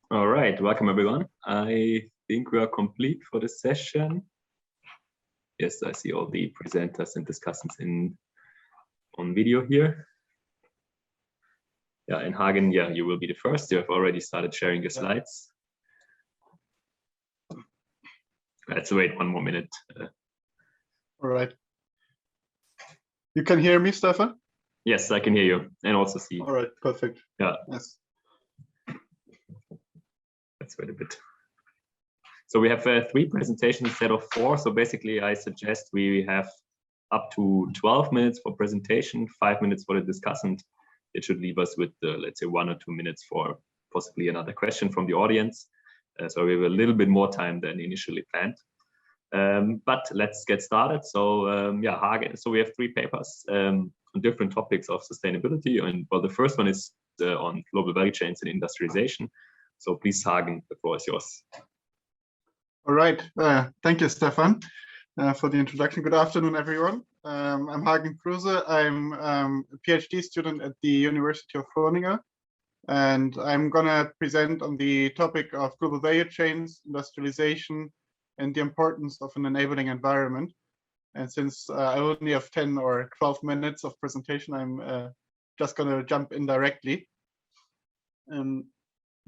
All right, welcome everyone. I think we are complete for this session. Yes, I see all the presenters and discussants on video here. Yeah, and Hagen, yeah, you will be the first. You have already started sharing your slides. Let's wait one more minute. All right. You can hear me, Stefan? Yes, I can hear you and also see. All right, perfect. Yeah. Yes. Let's wait a bit. So we have 3 presentations instead of 4. So basically, I suggest we have up to 12 minutes for presentation, 5 minutes for the discussant. It should leave us with, let's say, 1 or 2 minutes for possibly another question from the audience. So we have a little bit more time than initially planned. But let's get started. So yeah, Hagen. So we have 3 papers on different topics of sustainability. And well, the first one is on global value chains and industrialization. So please, Hagen, the floor is yours. All right. Thank you, Stefan, for the introduction. Good afternoon, everyone. I'm Hagen Kruse. I'm a PhD student at the University of Groningen. And I'm going to present on the topic of global value chains, industrialization, and the importance of an enabling environment. And since I only have 10 or 12 minutes of presentation, I'm just going to jump in directly.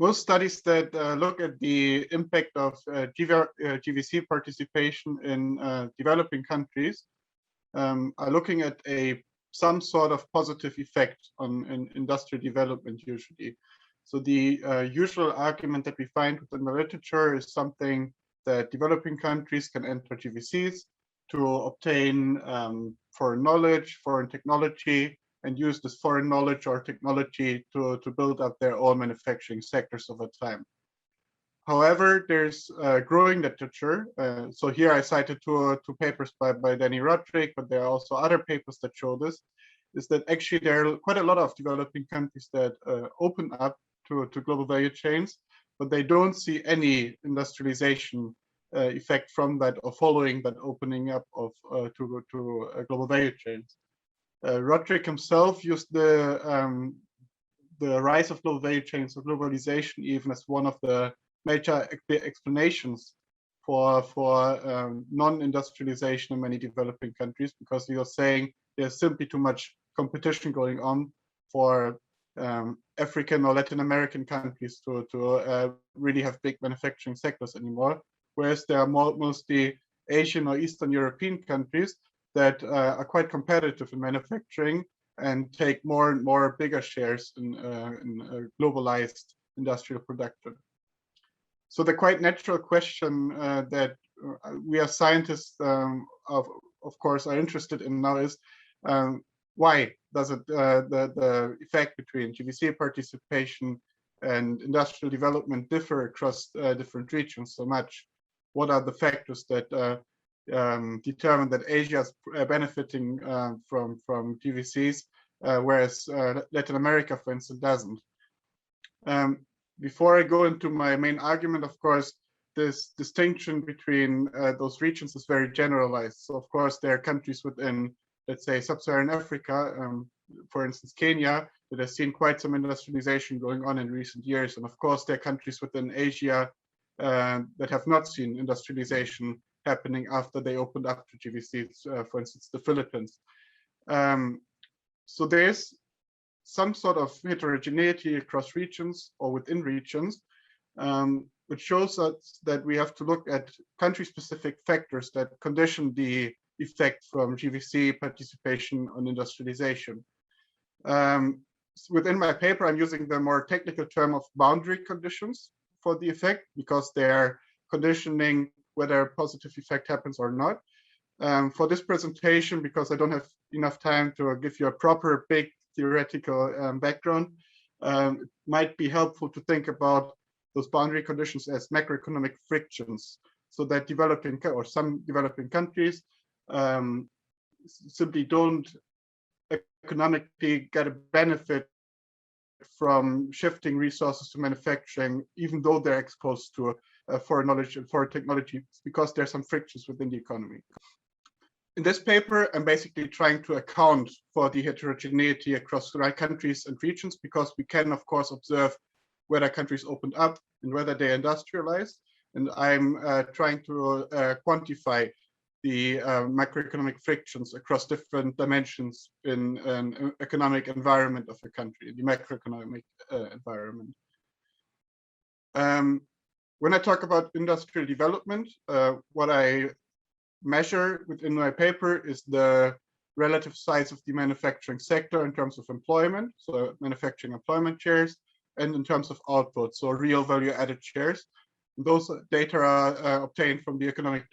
Most studies that look at the impact of GVC participation in developing countries are looking at some sort of positive effect on industrial development usually. So the usual argument that we find within the literature is something that developing countries can enter GVCs to obtain foreign knowledge, foreign technology, and use this foreign knowledge or technology to build up their own manufacturing sectors over time. However, there's growing literature. So here I cited two papers by Danny Roderick, but there are also other papers that show this, is that actually there are quite a lot of developing countries that open up to global value chains, but they don't see any industrialization effect from that or following that opening up of to global value chains. Roderick himself used the rise of global value chains or globalization even as one of the major explanations for non-industrialization in many developing countries, because he was saying there's simply too much competition going on for African or Latin American countries to really have big manufacturing sectors anymore, whereas there are mostly Asian or Eastern European countries that are quite competitive in manufacturing and take more and more bigger shares in globalized industrial production. So the quite natural question that we as scientists, of course, are interested in now is why does it the effect between GVC participation and industrial development differ across different regions so much? What are the factors that determine that Asia is benefiting from GVCs, whereas Latin America, for instance, doesn't. Before I go into my main argument, of course, this distinction between those regions is very generalized. So, of course, there are countries within, let's say, sub-Saharan Africa, for instance, Kenya, that has seen quite some industrialization going on in recent years. And, of course, there are countries within Asia that have not seen industrialization happening after they opened up to GVCs, for instance, the Philippines. So there's some sort of heterogeneity across regions or within regions, which shows us that we have to look at country-specific factors that condition the effect from GVC participation on industrialization. Within my paper, I'm using the more technical term of boundary conditions for the effect, because they're conditioning whether a positive effect happens or not. For this presentation, because I don't have enough time to give you a proper big theoretical background, it might be helpful to think about those boundary conditions as macroeconomic frictions, so that developing or some developing countries simply don't economically get a benefit from shifting resources to manufacturing, even though they're exposed to foreign knowledge and foreign technology, because there's some frictions within the economy. In this paper, I'm basically trying to account for the heterogeneity across the right countries and regions, because we can, of course, observe whether countries opened up and whether they industrialized. And I'm trying to quantify the macroeconomic frictions across different dimensions in an economic environment of a country, the macroeconomic environment. When I talk about industrial development, what I measure within my paper is the relative size of the manufacturing sector in terms of employment, so manufacturing employment shares, and in terms of output, so real value added shares. Those data are obtained from the Economic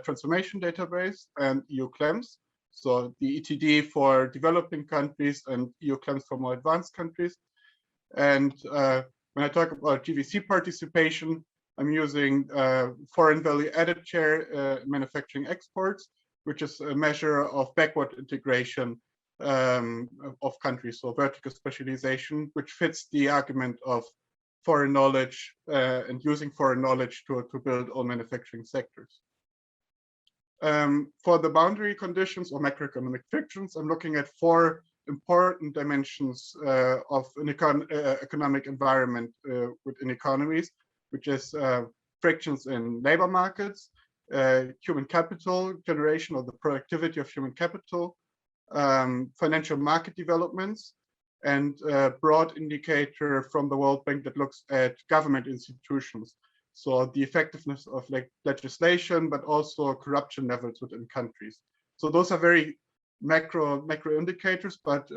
Transformation Database and EU CLEMS. So the ETD for developing countries and EU CLEMS for more advanced countries. And when I talk about GVC participation, I'm using foreign value added share manufacturing exports, which is a measure of backward integration of countries, so vertical specialization, which fits the argument of foreign knowledge and using foreign knowledge to build all manufacturing sectors. For the boundary conditions or macroeconomic frictions, I'm looking at 4 important dimensions of an economic environment within economies, which is frictions in labor markets, human capital generation or the productivity of human capital, financial market developments, and a broad indicator from the World Bank that looks at government institutions. So the effectiveness of legislation, but also corruption levels within countries. So those are very macro indicators, but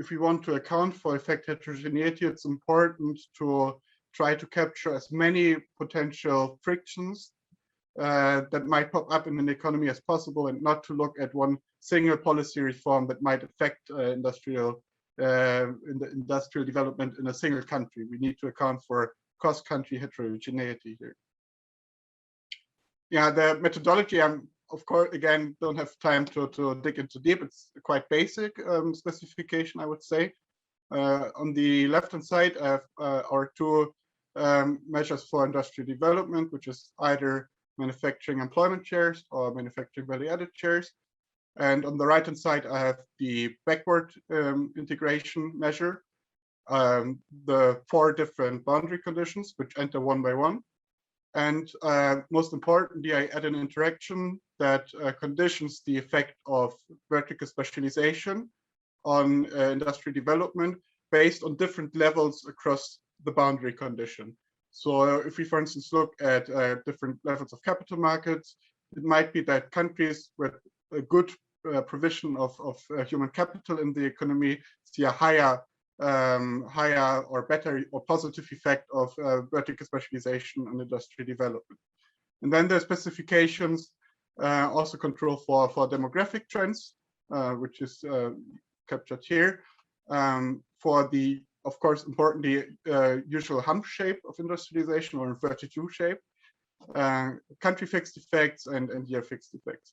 if we want to account for effect heterogeneity, it's important to try to capture as many potential frictions that might pop up in an economy as possible, and not to look at one single policy reform that might affect industrial development in a single country. We need to account for cross-country heterogeneity here. Yeah, the methodology, of course, again, don't have time to dig into deep. It's quite basic specification, I would say. On the left-hand side, I have our 2 measures for industrial development, which is either manufacturing employment shares or manufacturing value-added shares. And on the right-hand side, I have the backward integration measure, the 4 different boundary conditions, which enter one by one. And most importantly, I add an interaction that conditions the effect of vertical specialization on industrial development based on different levels across the boundary condition. So if we, for instance, look at different levels of capital markets, it might be that countries with a good provision of human capital in the economy see a higher or better or positive effect of vertical specialization on industrial development. And then the specifications also control for demographic trends, which is captured here. For the, of course, importantly, usual hump shape of industrialization or inverted U shape, country fixed effects and year fixed effects.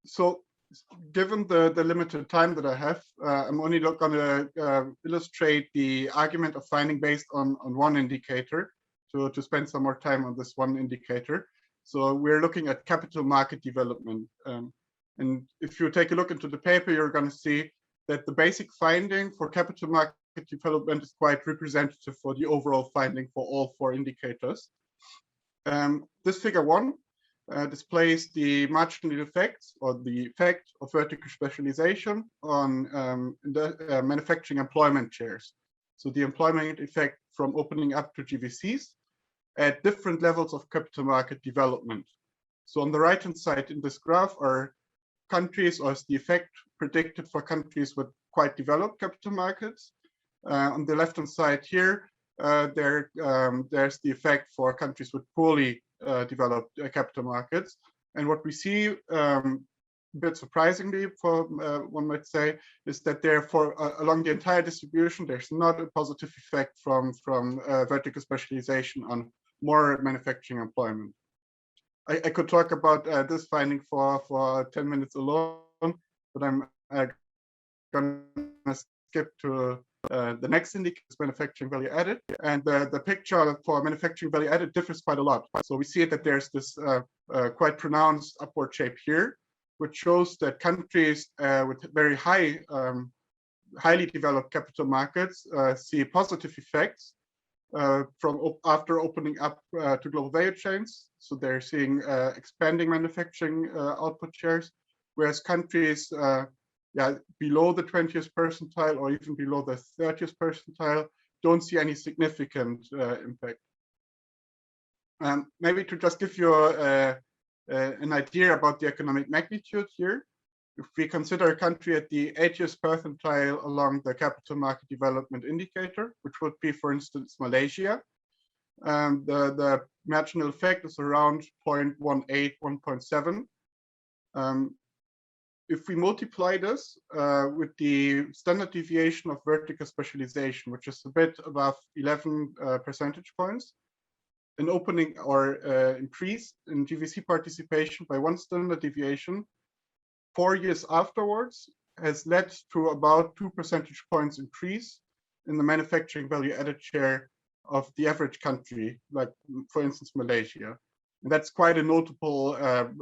So given the limited time that I have, I'm only going to illustrate the argument of finding based on one indicator to spend some more time on this one indicator. So we're looking at capital market development. And if you take a look into the paper, you're going to see that the basic finding for capital market development is quite representative for the overall finding for all 4 indicators. This figure 1 displays the marginal effects or the effect of vertical specialization on manufacturing employment shares. So the employment effect from opening up to GVCs at different levels of capital market development. So on the right-hand side in this graph are countries, or is the effect predicted for countries with quite developed capital markets. On the left-hand side here, there's the effect for countries with poorly developed capital markets. And what we see, a bit surprisingly, for one might say, is that therefore along the entire distribution, there's not a positive effect from vertical specialization on more manufacturing employment. I could talk about this finding for 10 minutes alone, but I'm going to skip to the next indicator, manufacturing value added. And the picture for manufacturing value added differs quite a lot. So we see that there's this quite pronounced upward shape here, which shows that countries with very high highly developed capital markets see positive effects after opening up to global value chains. So they're seeing expanding manufacturing output shares, whereas countries below the 20th percentile or even below the 30th percentile don't see any significant impact. Maybe to just give you an idea about the economic magnitude here, if we consider a country at the 80th percentile along the capital market development indicator, which would be, for instance, Malaysia, the marginal effect is around 0.18, 1.7. If we multiply this with the standard deviation of vertical specialization, which is a bit above 11 percentage points, an opening or increase in GVC participation by 1 standard deviation 4 years afterwards has led to about 2 percentage points increase in the manufacturing value added share of the average country, like for instance, Malaysia. And that's quite a notable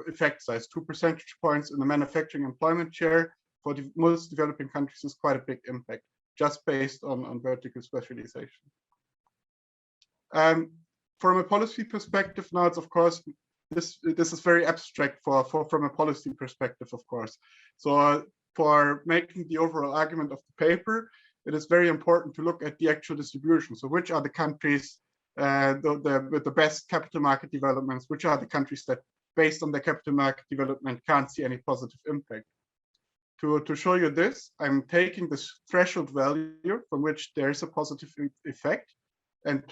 effect size. 2 percentage points in the manufacturing employment share for the most developing countries is quite a big impact, just based on vertical specialization. From a policy perspective, now it's of course, this is very abstract from a policy perspective, of course. So for making the overall argument of the paper, it is very important to look at the actual distribution. So which are the countries with the best capital market developments, which are the countries that, based on the capital market development, can't see any positive impact. To show you this, I'm taking this threshold value from which there is a positive effect and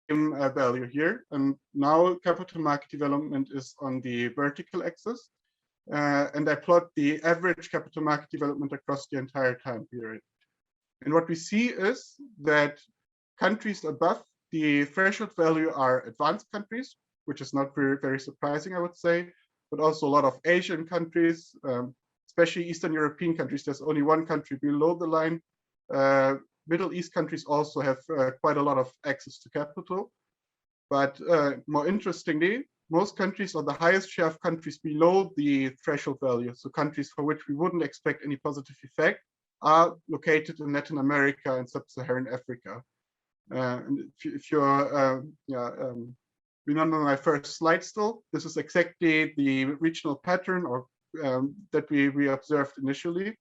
value here. And now capital market development is on the vertical axis. And I plot the average capital market development across the entire time period. And what we see is that countries above the threshold value are advanced countries, which is not very, very surprising, I would say, but also a lot of Asian countries, especially Eastern European countries. There's only one country below the line. Middle East countries also have quite a lot of access to capital. But more interestingly, most countries, or the highest share of countries below the threshold value, so countries for which we wouldn't expect any positive effect, are located in Latin America and Sub-Saharan Africa. And if you're remember my first slide still, this is exactly the regional pattern or that we observed initially.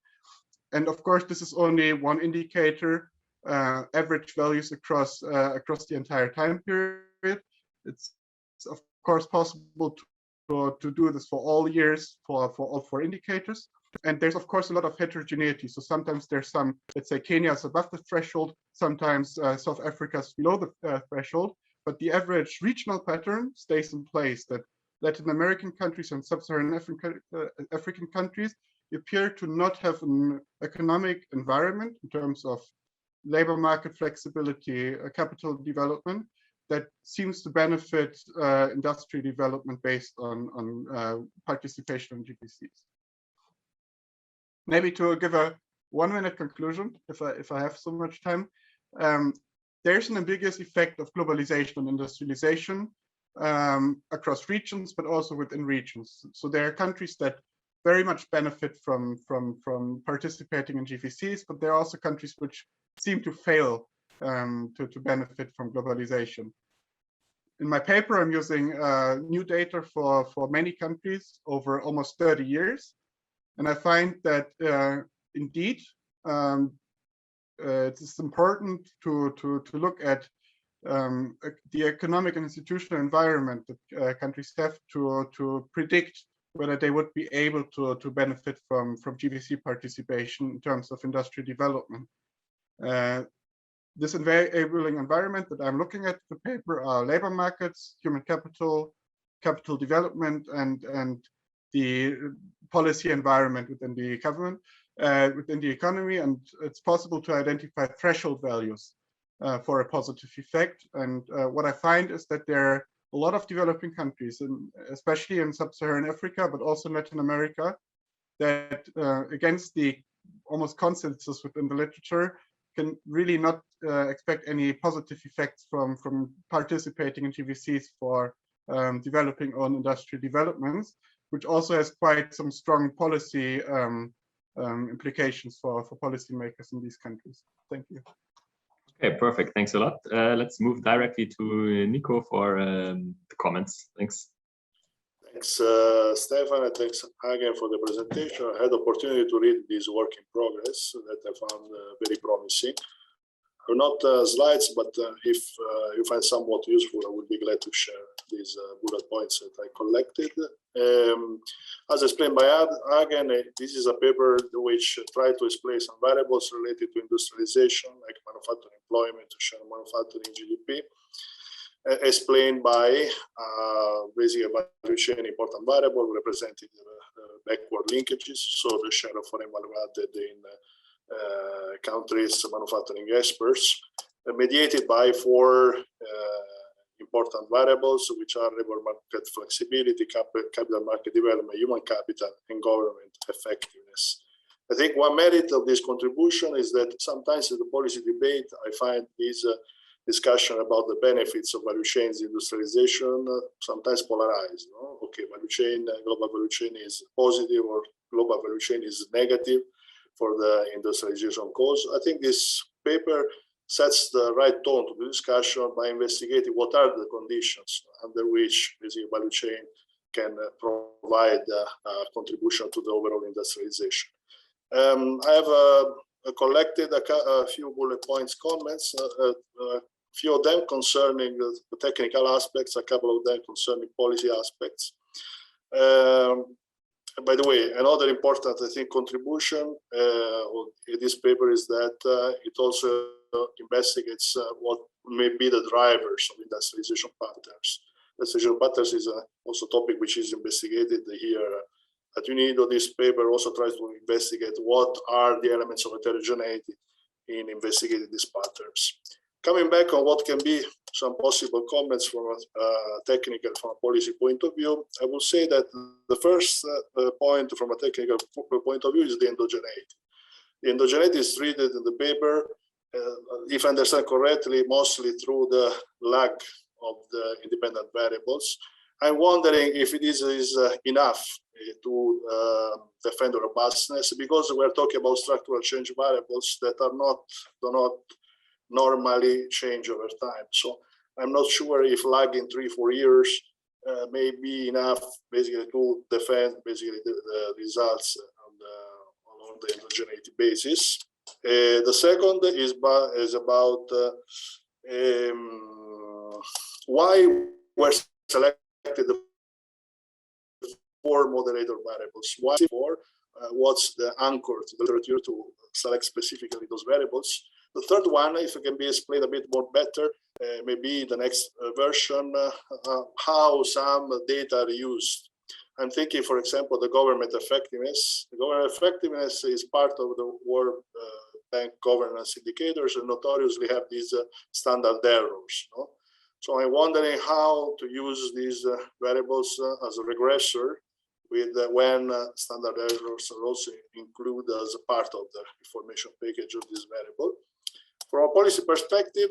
And of course, this is only one indicator, average values across the entire time period. It's of course possible to do this for all years for all 4 indicators. And there's of course a lot of heterogeneity. So sometimes there's some, let's say Kenya is above the threshold, sometimes South Africa is below the threshold, but the average regional pattern stays in place, that Latin American countries and Sub-Saharan African countries appear to not have an economic environment in terms of labor market flexibility, capital development that seems to benefit industry development based on participation in GVCs. Maybe to give a 1-minute conclusion, if I have so much time, there's an ambiguous effect of globalization and industrialization across regions, but also within regions. So there are countries that very much benefit from participating in GVCs, but there are also countries which seem to fail to benefit from globalization. In my paper, I'm using new data for many countries over almost 30 years. And I find that indeed, it is important to look at the economic and institutional environment that countries have to predict whether they would be able to benefit from GVC participation in terms of industrial development. This enabling environment that I'm looking at in the paper are labor markets, human capital, capital development, and the policy environment within the government, within the economy. And it's possible to identify threshold values for a positive effect. And what I find is that there are a lot of developing countries, and especially in Sub-Saharan Africa, but also in Latin America, that against the almost consensus within the literature, can really not expect any positive effects from participating in GVCs for developing on industrial developments. which also has quite some strong policy implications for policymakers in these countries. Thank you. Okay, perfect. Thanks a lot. Let's move directly to Nico for the comments. Thanks. Thanks, Stefan, and thanks again for the presentation. I had the opportunity to read this work in progress that I found very promising. Not slides, but if you find somewhat useful, I would be glad to share these bullet points that I collected. As explained by Hagen, this is a paper which tried to explain some variables related to industrialization, like manufacturing employment, share manufacturing GDP, explained by basically a value chain important variable representing backward linkages, so the share of foreign value added in countries' manufacturing experts, mediated by four important variables, which are labor market flexibility, capital market development, human capital, and government effectiveness. I think one merit of this contribution is that sometimes in the policy debate, I find this discussion about the benefits of value chains industrialization sometimes polarized. No? Okay, value chain, global value chain is positive, or global value chain is negative for the industrialization cause. I think this paper sets the right tone to the discussion by investigating what are the conditions under which basically value chain can provide a contribution to the overall industrialization. I have collected a few bullet points comments, a few of them concerning the technical aspects, a couple of them concerning policy aspects. By the way, another important, I think, contribution in this paper is that it also investigates what may be the drivers of industrialization patterns. Industrialization patterns is also a topic which is investigated here at UNIDO. This paper also tries to investigate what are the elements of heterogeneity in investigating these patterns. Coming back on what can be some possible comments from a technical, from a policy point of view, I will say that the first point from a technical point of view is the endogeneity. The endogeneity is treated in the paper, if I understand correctly, mostly through the lag of the independent variables. I'm wondering if it is enough to defend robustness, because we're talking about structural change variables that are do not normally change over time. So I'm not sure if lagging 3-4 years may be enough basically to defend basically the results on the endogeneity basis. The second is about why were selected the 4 moderator variables. Why 4? What's the anchor to the literature to select specifically those variables? The third one, if it can be explained a bit more better, maybe the next version, how some data are used. I'm thinking, for example, the government effectiveness. The government effectiveness is part of the World Bank governance indicators, and notoriously have these standard errors. No? So I'm wondering how to use these variables as a regressor with when standard errors are also included as a part of the information package of this variable. From a policy perspective,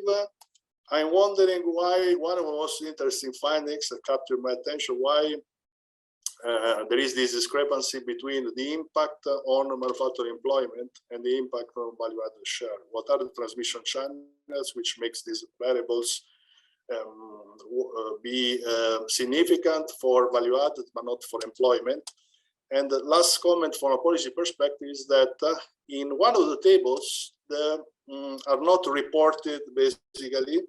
I'm wondering why one of the most interesting findings that captured my attention, why there is this discrepancy between the impact on manufacturing employment and the impact on value-added share. What are the transmission channels which makes these variables be significant for value-added but not for employment? And the last comment from a policy perspective is that in one of the tables, are not reported basically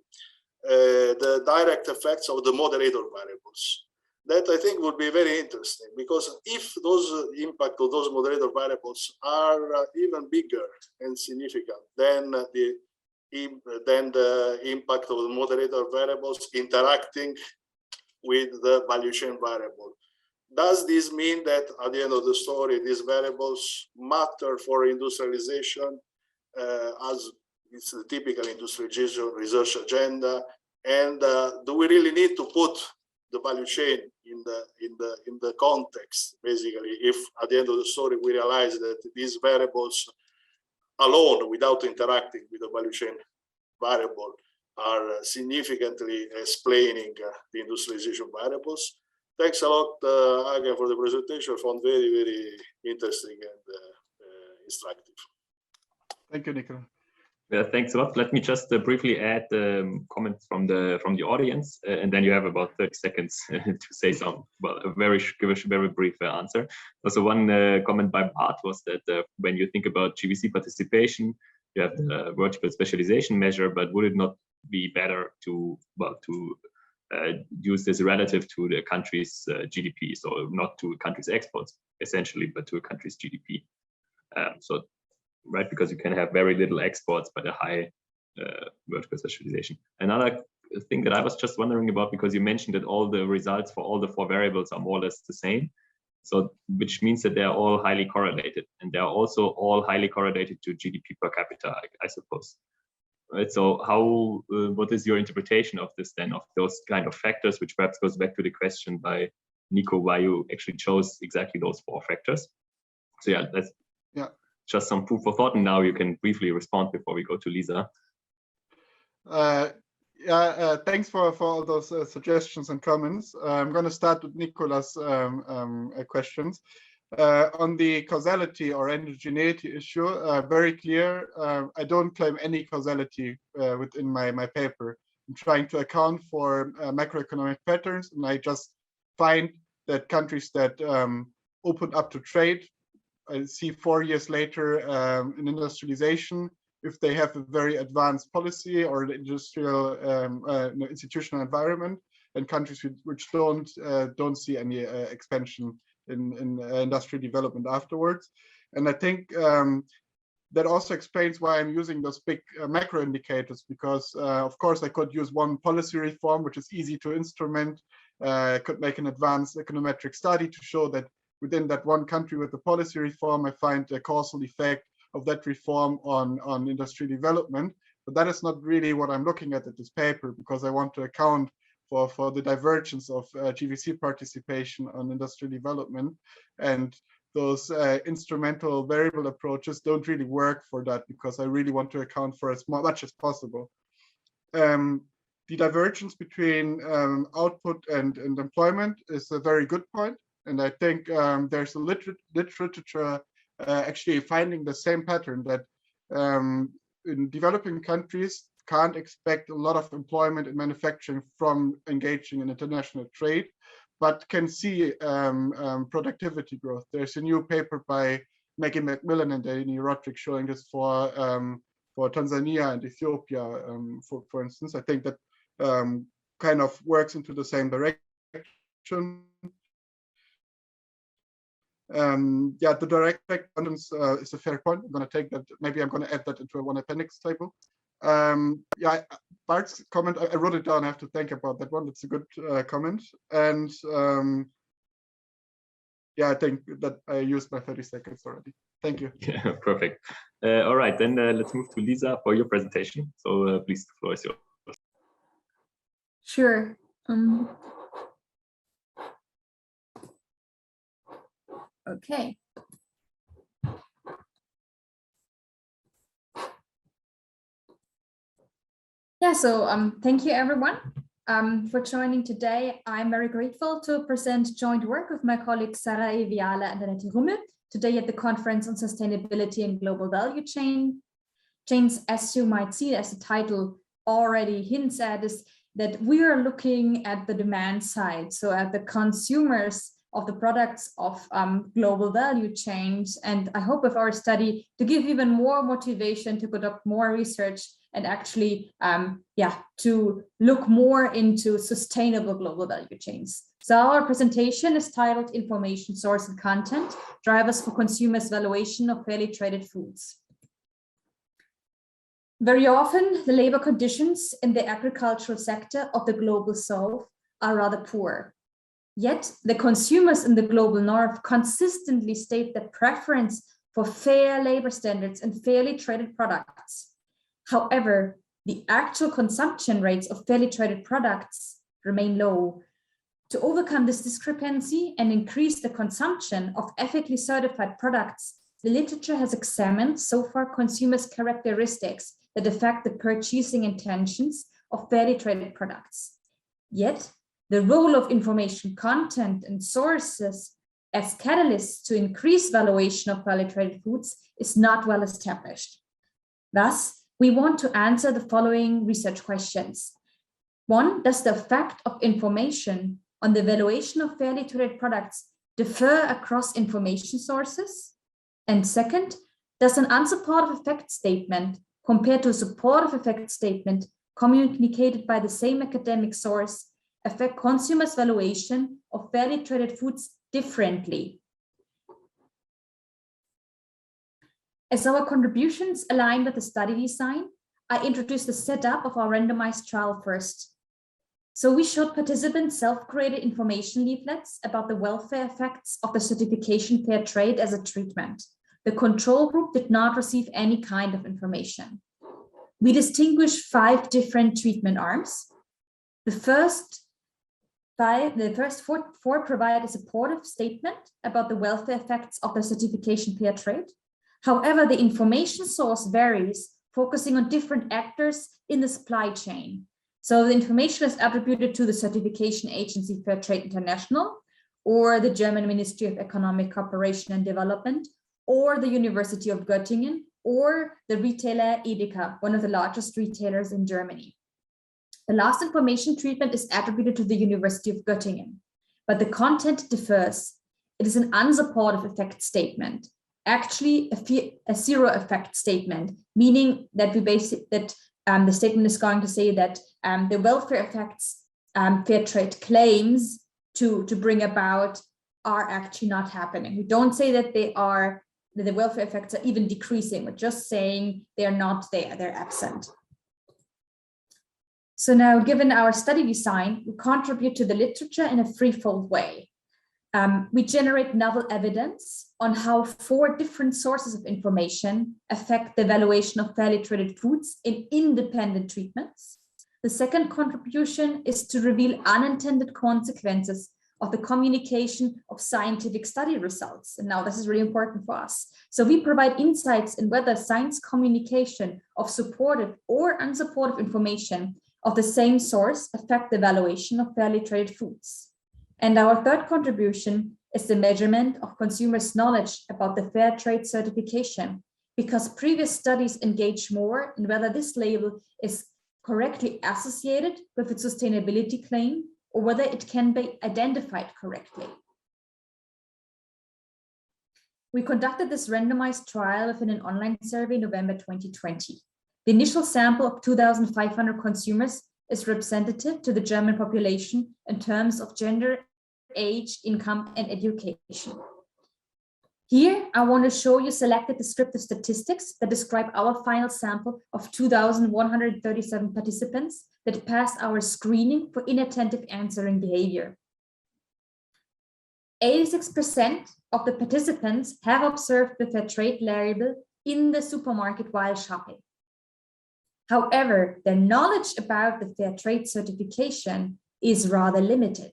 the direct effects of the moderator variables. That I think would be very interesting, because if those impact of those moderator variables are even bigger and significant than the impact of the moderator variables interacting with the value chain variable, does this mean that at the end of the story, these variables matter for industrialization as it's the typical industrialization research agenda? And do we really need to put the value chain in the context, basically, if at the end of the story we realize that these variables alone, without interacting with the value chain variable, are significantly explaining the industrialization variables? Thanks a lot again for the presentation. Found very, very interesting and instructive. Thank you, Nicola. Yeah, thanks a lot. Let me just briefly add comments from the audience, and then you have about 30 seconds to say some. Well, give a very brief answer. Also, one comment by Bart was that when you think about GVC participation, you have the vertical specialization measure, but would it not be better to use this relative to the country's GDP, so not to a country's exports essentially, but to a country's GDP. So, right, because you can have very little exports but a high vertical specialization. Another thing that I was just wondering about, because you mentioned that all the results for all the 4 variables are more or less the same, so which means that they're all highly correlated, and they're also all highly correlated to GDP per capita, I suppose. Right, so how, what is your interpretation of this then, of those kind of factors, which perhaps goes back to the question by Nico, why you actually chose exactly those 4 factors? So yeah, that's just some food for thought, and now you can briefly respond before we go to Lisa. Thanks for all those suggestions and comments. I'm going to start with Nicola's questions. On the causality or endogeneity issue, very clear. I don't claim any causality within my paper. I'm trying to account for macroeconomic patterns, and I just find that countries that open up to trade, I see 4 years later in industrialization, if they have a very advanced policy or industrial institutional environment, and countries which don't see any expansion in industrial development afterwards. And I think that also explains why I'm using those big macro indicators, because of course I could use one policy reform, which is easy to instrument. I could make an advanced econometric study to show that within that one country with the policy reform, I find a causal effect of that reform on industrial development. But that is not really what I'm looking at this paper, because I want to account for the divergence of GVC participation on industrial development. And those instrumental variable approaches don't really work for that, because I really want to account for as much as possible. The divergence between output and employment is a very good point. And I think there's a literature actually finding the same pattern, that in developing countries can't expect a lot of employment in manufacturing from engaging in international trade, but can see productivity growth. There's a new paper by Maggie McMillan and Danny Roderick showing this for Tanzania and Ethiopia, for instance. I think that kind of works into the same direction. The direct effect is a fair point. I'm going to take that. Maybe I'm going to add that into one appendix table. Bart's comment, I wrote it down. I have to think about that one. It's a good comment. And I think that I used my 30 seconds already. Thank you. Yeah, perfect. All right, then let's move to Lisa for your presentation. So please, the floor is yours. Sure. Okay. Yeah, so thank you everyone for joining today. I'm very grateful to present joint work with my colleagues Sarah Viala and Annette Rummel today at the Conference on Sustainability and Global Value Chains. As you might see, as the title already hints at, is that we are looking at the demand side, so at the consumers of the products of global value chains. And I hope with our study to give even more motivation to conduct more research and actually, to look more into sustainable global value chains. So our presentation is titled Information Source and Content, Drivers for Consumers' Valuation of Fairly Traded Foods. Very often, the labor conditions in the agricultural sector of the global south are rather poor. Yet, the consumers in the global north consistently state their preference for fair labor standards and fairly traded products. However, the actual consumption rates of fairly traded products remain low. To overcome this discrepancy and increase the consumption of ethically certified products, the literature has examined so far consumers' characteristics that affect the purchasing intentions of fairly traded products. Yet, the role of information content and sources as catalysts to increase valuation of fairly traded foods is not well established. Thus, we want to answer the following research questions. 1, does the effect of information on the valuation of fairly traded products differ across information sources? And second, does an unsupportive effect statement compared to a supportive effect statement communicated by the same academic source affect consumers' valuation of fairly traded foods differently? As our contributions align with the study design, I introduced the setup of our randomized trial first. So we showed participants self-created information leaflets about the welfare effects of the certification fair trade as a treatment. The control group did not receive any kind of information. We distinguished 5 different treatment arms. The first four provide a supportive statement about the welfare effects of the certification fair trade. However, the information source varies, focusing on different actors in the supply chain. So the information is attributed to the certification agency Fair Trade International, or the German Ministry of Economic Cooperation and Development, or the University of Göttingen, or the retailer Edeka, one of the largest retailers in Germany. The last information treatment is attributed to the University of Göttingen, but the content differs. It is an unsupportive effect statement, actually a zero effect statement, meaning that the statement is going to say that the welfare effects fair trade claims to bring about are actually not happening. We don't say that the welfare effects are even decreasing. We're just saying they're not there, they're absent. So now, given our study design, we contribute to the literature in a threefold way. We generate novel evidence on how 4 different sources of information affect the valuation of fairly traded foods in independent treatments. The second contribution is to reveal unintended consequences of the communication of scientific study results. And now this is really important for us. So we provide insights in whether science communication of supportive or unsupportive information of the same source affect the valuation of fairly traded foods. And our third contribution is the measurement of consumers' knowledge about the fair trade certification, because previous studies engage more in whether this label is correctly associated with its sustainability claim or whether it can be identified correctly. We conducted this randomized trial within an online survey in November 2020. The initial sample of 2,500 consumers is representative to the German population in terms of gender, age, income, and education. Here, I want to show you selected descriptive statistics that describe our final sample of 2,137 participants that passed our screening for inattentive answering behavior. 86% of the participants have observed the fair trade label in the supermarket while shopping. However, their knowledge about the fair trade certification is rather limited.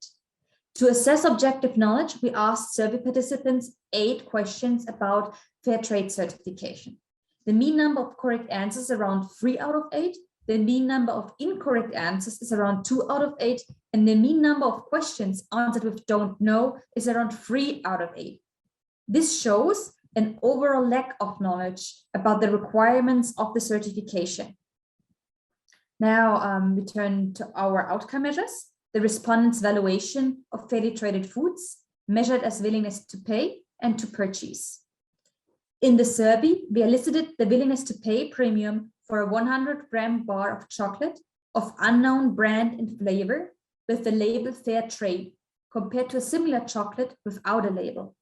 To assess objective knowledge, we asked survey participants 8 questions about fair trade certification. The mean number of correct answers is around 3 out of 8. The mean number of incorrect answers is around 2 out of 8. And the mean number of questions answered with don't know is around 3 out of 8. This shows an overall lack of knowledge about the requirements of the certification. Now we turn to our outcome measures. The respondents' valuation of fairly traded foods, measured as willingness to pay and to purchase. In the survey, we elicited the willingness to pay premium for a 100-gram bar of chocolate of unknown brand and flavor with the label fair trade, compared to a similar chocolate without a label.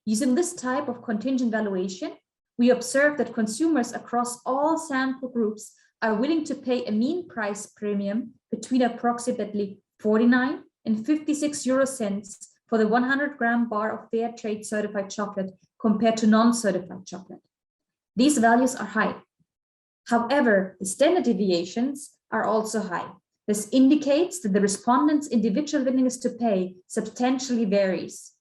Using this type of contingent valuation, we observed that consumers across all sample groups are willing to pay a mean price premium between approximately 49 and 56 euro cents for the 100-gram bar of fair trade certified chocolate compared to non-certified chocolate. These values are high. However, the standard deviations are also high. This indicates that the respondents' individual willingness to pay substantially varies.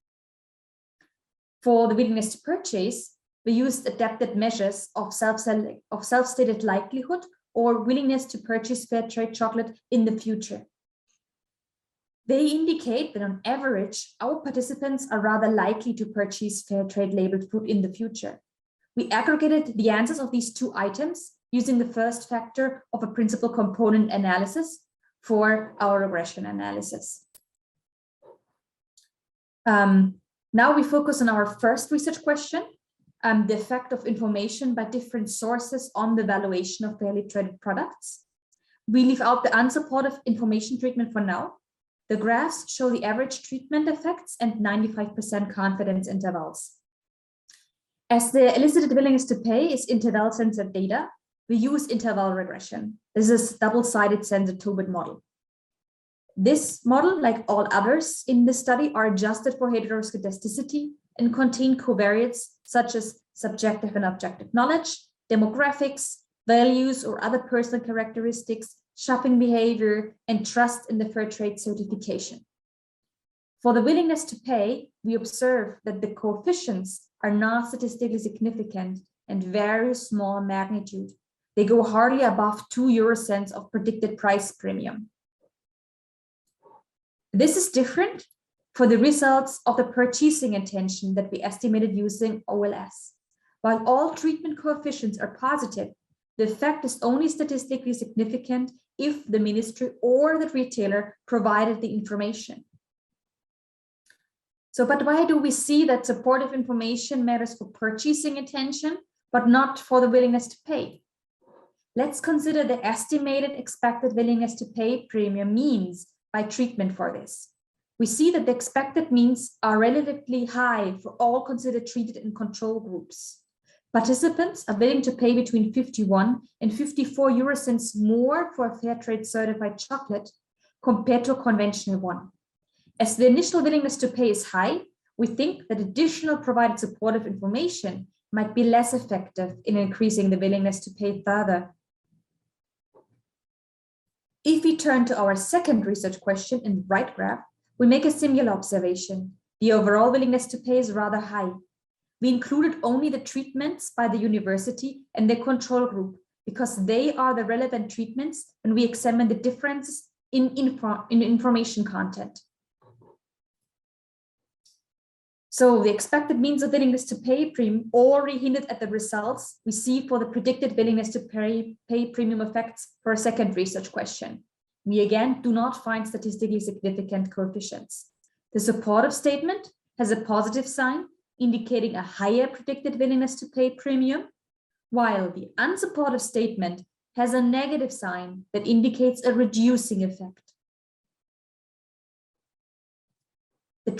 For the willingness to purchase, we used adapted measures of self-stated likelihood or willingness to purchase fair trade chocolate in the future. They indicate that on average, our participants are rather likely to purchase fair trade labeled food in the future. We aggregated the answers of these two items using the first factor of a principal component analysis for our regression analysis. Now we focus on our first research question, the effect of information by different sources on the valuation of fairly traded products. We leave out the unsupportive information treatment for now. The graphs show the average treatment effects and 95% confidence intervals. As the elicited willingness to pay is interval-censored data, we use interval regression. This is a double-sided censored two-bit model. This model, like all others in this study, are adjusted for heteroscedasticity and contain covariates such as subjective and objective knowledge, demographics, values or other personal characteristics, shopping behavior, and trust in the fair trade certification. For the willingness to pay, we observe that the coefficients are not statistically significant and very small magnitude. They go hardly above 2 euro cents of predicted price premium. This is different for the results of the purchasing intention that we estimated using OLS. While all treatment coefficients are positive, the effect is only statistically significant if the ministry or the retailer provided the information. So, but why do we see that supportive information matters for purchasing intention, but not for the willingness to pay? Let's consider the estimated expected willingness to pay premium means by treatment for this. We see that the expected means are relatively high for all considered treated and control groups. Participants are willing to pay between 51 and 54 euro cents more for a fair trade certified chocolate compared to a conventional one. As the initial willingness to pay is high, we think that additional provided supportive information might be less effective in increasing the willingness to pay further. If we turn to our second research question in the right graph, we make a similar observation. The overall willingness to pay is rather high. We included only the treatments by the university and the control group because they are the relevant treatments when we examine the differences in information content. So the expected means of willingness to pay premium already hinted at the results we see for the predicted willingness to pay premium effects for a second research question. We again do not find statistically significant coefficients. The supportive statement has a positive sign indicating a higher predicted willingness to pay premium, while the unsupportive statement has a negative sign that indicates a reducing effect. The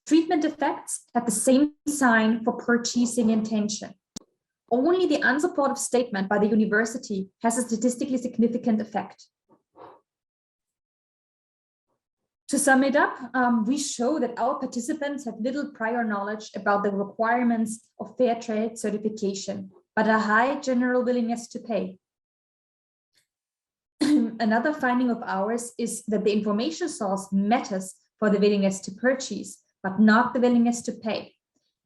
treatment effects have the same sign for purchasing intention. Only the unsupportive statement by the university has a statistically significant effect. To sum it up, we show that our participants have little prior knowledge about the requirements of fair trade certification, but a high general willingness to pay. Another finding of ours is that the information source matters for the willingness to purchase, but not the willingness to pay.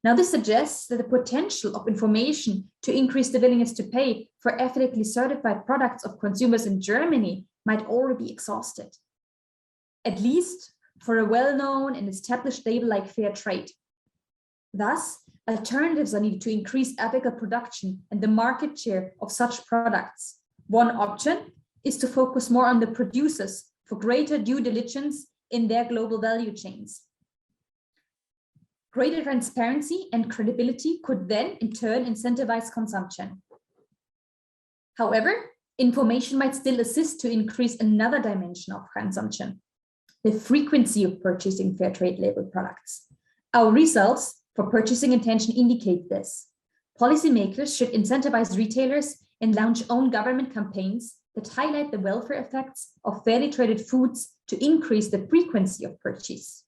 Now, this suggests that the potential of information to increase the willingness to pay for ethically certified products of consumers in Germany might already be exhausted, at least for a well-known and established label like fair trade. Thus, alternatives are needed to increase ethical production and the market share of such products. One option is to focus more on the producers for greater due diligence in their global value chains. Greater transparency and credibility could then, in turn, incentivize consumption. However, information might still assist to increase another dimension of consumption, the frequency of purchasing fair trade labeled products. Our results for purchasing intention indicate this. Policymakers should incentivize retailers and launch own government campaigns that highlight the welfare effects of fairly traded foods to increase the frequency of purchase.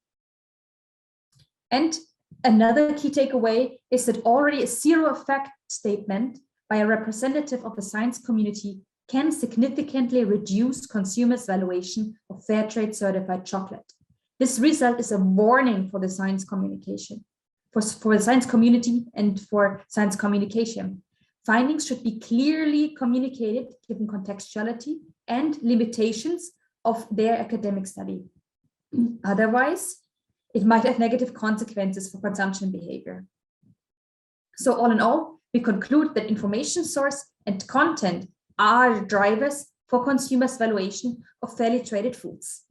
And another key takeaway is that already a zero effect statement by a representative of the science community can significantly reduce consumers' valuation of fair trade certified chocolate. This result is a warning for the science communication, for the science community and for science communication. Findings should be clearly communicated given contextuality and limitations of their academic study. Otherwise, it might have negative consequences for consumption behavior. So all in all, we conclude that information source and content are drivers for consumers' valuation of fairly traded foods.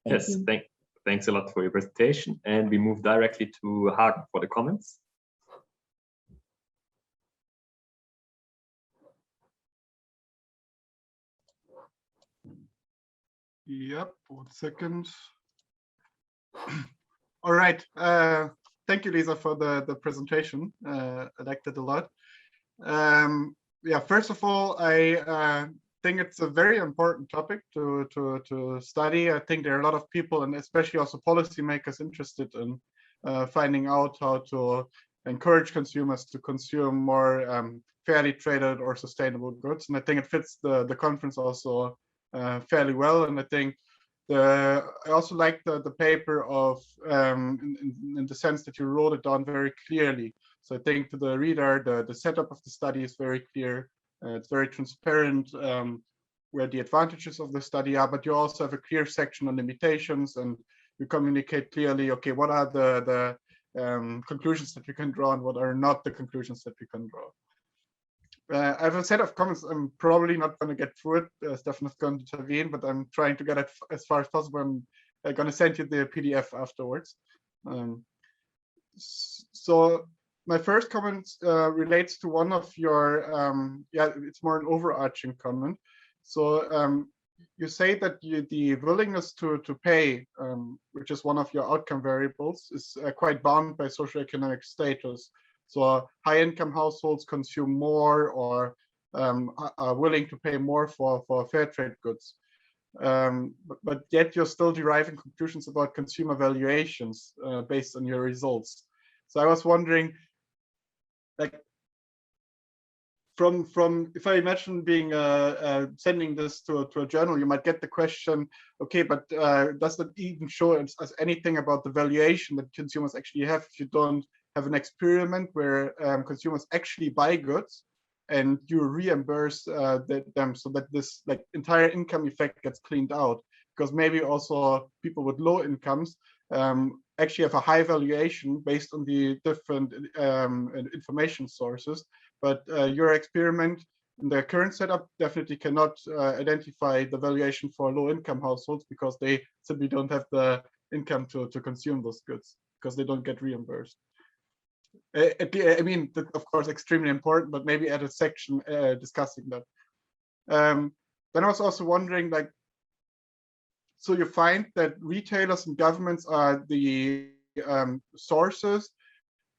Yes, thanks a lot for your presentation. And we move directly to Hagen for the comments. Yep, 1 second. All right. Thank you, Lisa, for the presentation. I liked it a lot. Yeah, first of all, I think it's a very important topic to study. I think there are a lot of people, and especially also policymakers, interested in finding out how to encourage consumers to consume more fairly traded or sustainable goods. And I think it fits the conference also fairly well. And I think I also like the paper of in the sense that you wrote it down very clearly. So I think to the reader, the setup of the study is very clear. It's very transparent where the advantages of the study are, but you also have a clear section on limitations, and you communicate clearly, okay, what are the conclusions that we can draw and what are not the conclusions that we can draw. I have a set of comments. I'm probably not going to get through it. Stefan is going to intervene, but I'm trying to get it as far as possible. I'm going to send you the PDF afterwards. So my first comment relates to one of your, yeah, it's more an overarching comment. So you say that the willingness to pay, which is one of your outcome variables, is quite bound by socioeconomic status. So high-income households consume more or are willing to pay more for fair trade goods. But yet you're still deriving conclusions about consumer valuations based on your results. So I was wondering, like, from if I imagine being sending this to a journal, you might get the question, okay, but does that even show us anything about the valuation that consumers actually have if you don't have an experiment where consumers actually buy goods and you reimburse them so that this like entire income effect gets cleaned out? Because maybe also people with low incomes actually have a high valuation based on the different information sources, but your experiment in the current setup definitely cannot identify the valuation for low income households because they simply don't have the income to consume those goods because they don't get reimbursed. I mean, that, of course, extremely important, but maybe add a section discussing that. Then I was also wondering, like, so you find that retailers and governments are the sources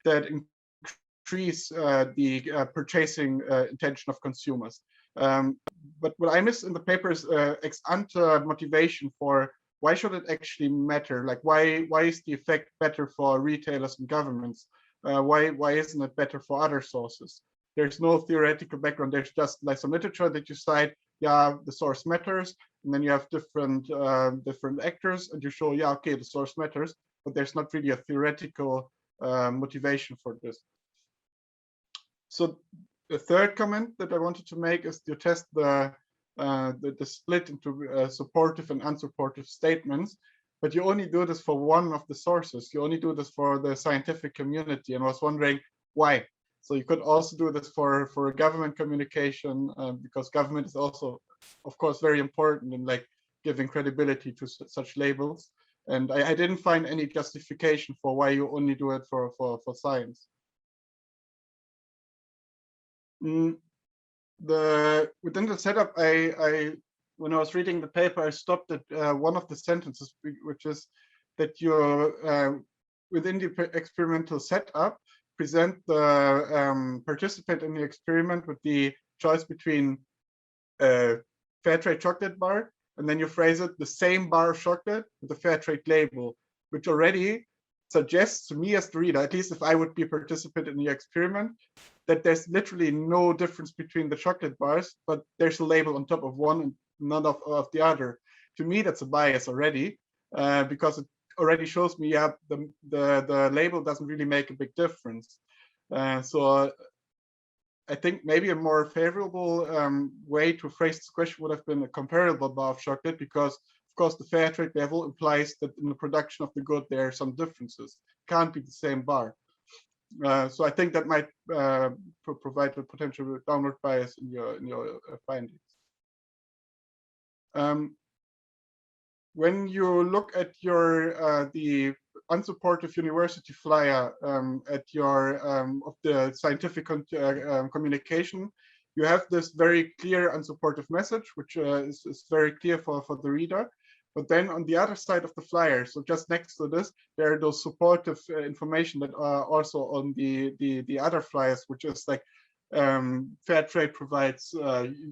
that increase the purchasing intention of consumers. But what I miss in the paper is ex ante motivation for why should it actually matter? Like, why is the effect better for retailers and governments? Why isn't it better for other sources? There's no theoretical background. There's just like some literature that you cite. Yeah, the source matters, and then you have different actors, and you show, yeah, okay, the source matters, but there's not really a theoretical motivation for this. So the third comment that I wanted to make is to test the split into supportive and unsupportive statements. But you only do this for one of the sources. You only do this for the scientific community. And I was wondering why. So you could also do this for government communication, because government is also, of course, very important in like giving credibility to such labels. And I didn't find any justification for why you only do it for science. Within the setup, when I was reading the paper, I stopped at one of the sentences, which is that you're within the experimental setup, present the participant in the experiment with the choice between a fair trade chocolate bar, and then you phrase it the same bar of chocolate with a fair trade label, which already suggests to me as the reader, at least if I would be a participant in the experiment, that there's literally no difference between the chocolate bars, but there's a label on top of one and none of the other. To me, that's a bias already, because it already shows me, yeah, the label doesn't really make a big difference. So I think maybe a more favorable way to phrase this question would have been a comparable bar of chocolate, because of course, the fair trade level implies that in the production of the good, there are some differences. Can't be the same bar. So I think that might provide a potential downward bias in your findings. When you look at your the unsupportive university flyer at your of the scientific communication, you have this very clear unsupportive message, which is very clear for the reader. But then on the other side of the flyer, so just next to this, there are those supportive information that are also on the other flyers, which is like fair trade provides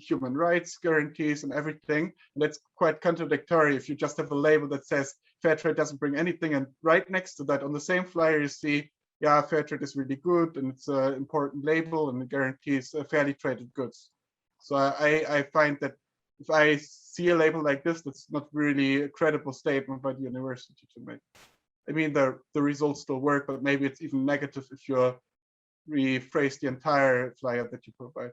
human rights guarantees and everything. And that's quite contradictory if you just have a label that says fair trade doesn't bring anything, and right next to that on the same flyer you see, yeah, fair trade is really good and it's an important label and it guarantees fairly traded goods. So I find that if I see a label like this, that's not really a credible statement by the university to make. I mean, the results still work, but maybe it's even negative if you rephrase the entire flyer that you provide.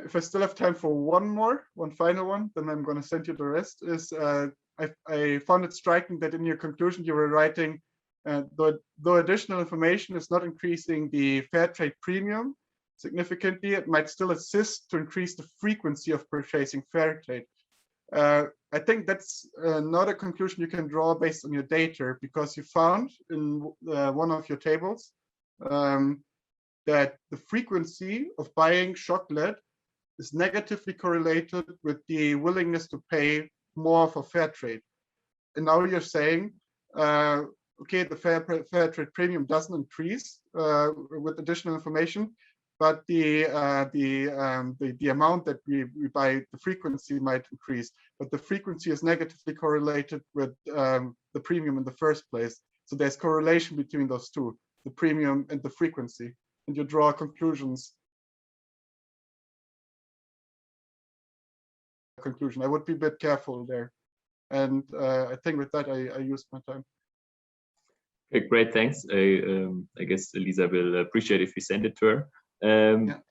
If I still have time for one final one, then I'm going to send you the rest. Is I found it striking that in your conclusion you were writing, though additional information is not increasing the fair trade premium significantly, it might still assist to increase the frequency of purchasing fair trade. I think that's not a conclusion you can draw based on your data, because you found in one of your tables that the frequency of buying chocolate is negatively correlated with the willingness to pay more for fair trade. And now you're saying, okay, the fair trade premium doesn't increase with additional information, but the amount that we buy, the frequency might increase, but the frequency is negatively correlated with the premium in the first place. So there's correlation between those two, the premium and the frequency, and you draw conclusions. Conclusion. I would be a bit careful there, and I think with that I used my time. Okay, great, thanks. I guess Lisa will appreciate if we send it to her.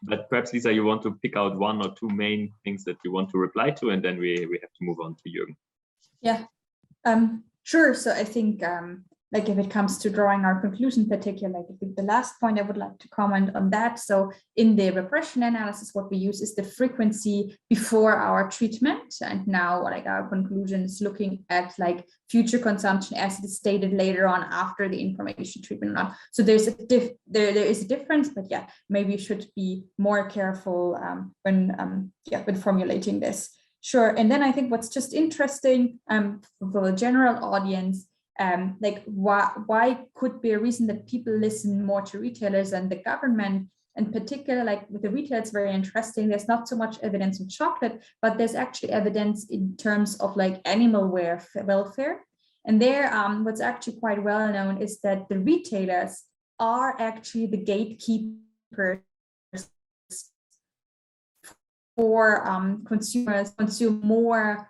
But perhaps, Lisa, you want to pick out one or two main things that you want to reply to, and then we have to move on to Jürgen. Yeah, sure. So I think like if it comes to drawing our conclusion, particularly, I think the last point I would like to comment on that. So in the regression analysis, what we use is the frequency before our treatment. And now like our conclusion is looking at like future consumption as it is stated later on after the information treatment. So there's a there is a difference, but yeah, maybe you should be more careful when formulating this. Sure. And then I think what's just interesting for the general audience, like why could be a reason that people listen more to retailers and the government. In particular, like with the retail, it's very interesting. There's not so much evidence in chocolate, but there's actually evidence in terms of like animal welfare. And there, what's actually quite well known is that the retailers are actually the gatekeepers for consumers consume more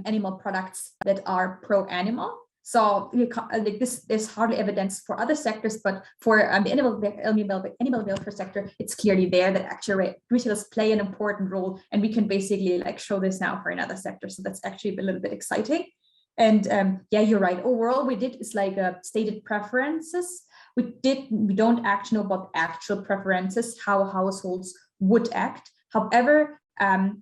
animal products that are pro-animal. So like this, there's hardly evidence for other sectors, but for the animal welfare sector, it's clearly there that actually retailers play an important role, and we can basically like show this now for another sector. So that's actually a little bit exciting. And yeah, you're right. Overall, we did is like stated preferences. We don't actually know about actual preferences, how households would act. However,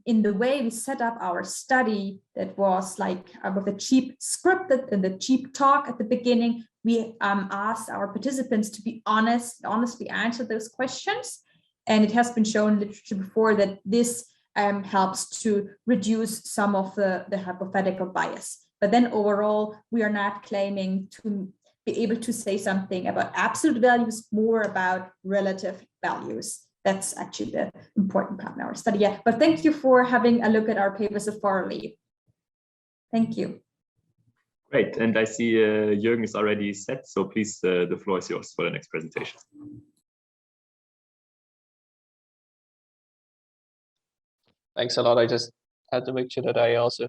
in the way we set up our study, that was like with a cheap script and the cheap talk at the beginning, we asked our participants to be honestly answer those questions. And it has been shown in literature before that this helps to reduce some of the hypothetical bias. But then overall, we are not claiming to be able to say something about absolute values, more about relative values. That's actually the important part in our study. Yeah, but thank you for having a look at our papers so thoroughly. Thank you. Great, and I see Jürgen is already set, so please, the floor is yours for the next presentation. Thanks a lot. I just had to make sure that I also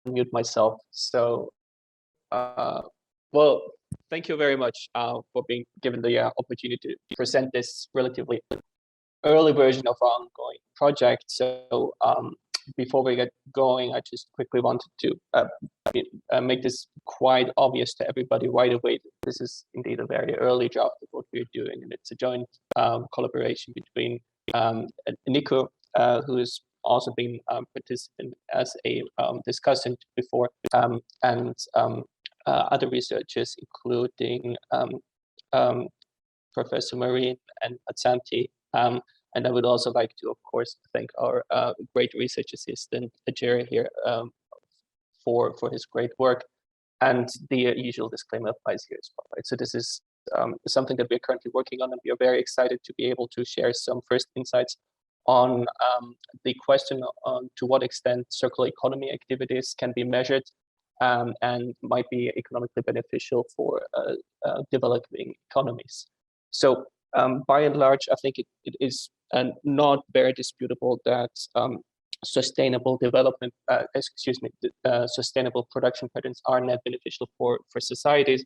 unmute myself. So, well, thank you very much for being given the opportunity to present this relatively early version of our ongoing project. So before we get going, I just quickly wanted to make this quite obvious to everybody right away. This is indeed a very early draft of what we're doing, and it's a joint collaboration between Nico, who has also been participant as a discussant before, and other researchers, including Professor Marie and Atsanti. And I would also like to, of course, thank our great research assistant, Jerry, here for his great work, and the usual disclaimer applies here as well. Right? So this is something that we're currently working on, and we are very excited to be able to share some first insights on the question on to what extent circular economy activities can be measured and might be economically beneficial for developing economies. So by and large, I think it is not very disputable that sustainable development, sustainable production patterns are net beneficial for societies,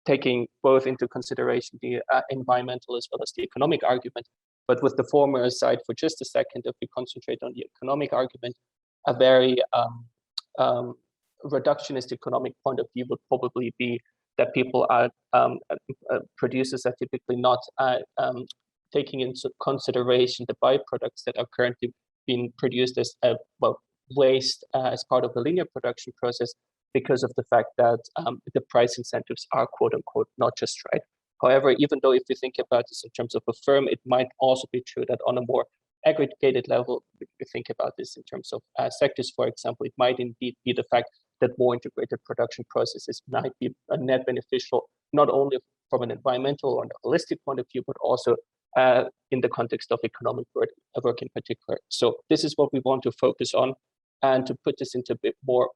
taking both into consideration the environmental as well as the economic argument. But with the former aside for just a second, if we concentrate on the economic argument, a very reductionist economic point of view would probably be that people are producers are typically not taking into consideration the byproducts that are currently being produced as waste as part of the linear production process, because of the fact that the price incentives are quote unquote not just right. However, even though if you think about this in terms of a firm, it might also be true that on a more aggregated level, if you think about this in terms of sectors, for example, it might indeed be the fact that more integrated production processes might be a net beneficial, not only from an environmental or a holistic point of view, but also in the context of economic work in particular. So this is what we want to focus on. And to put this into a bit more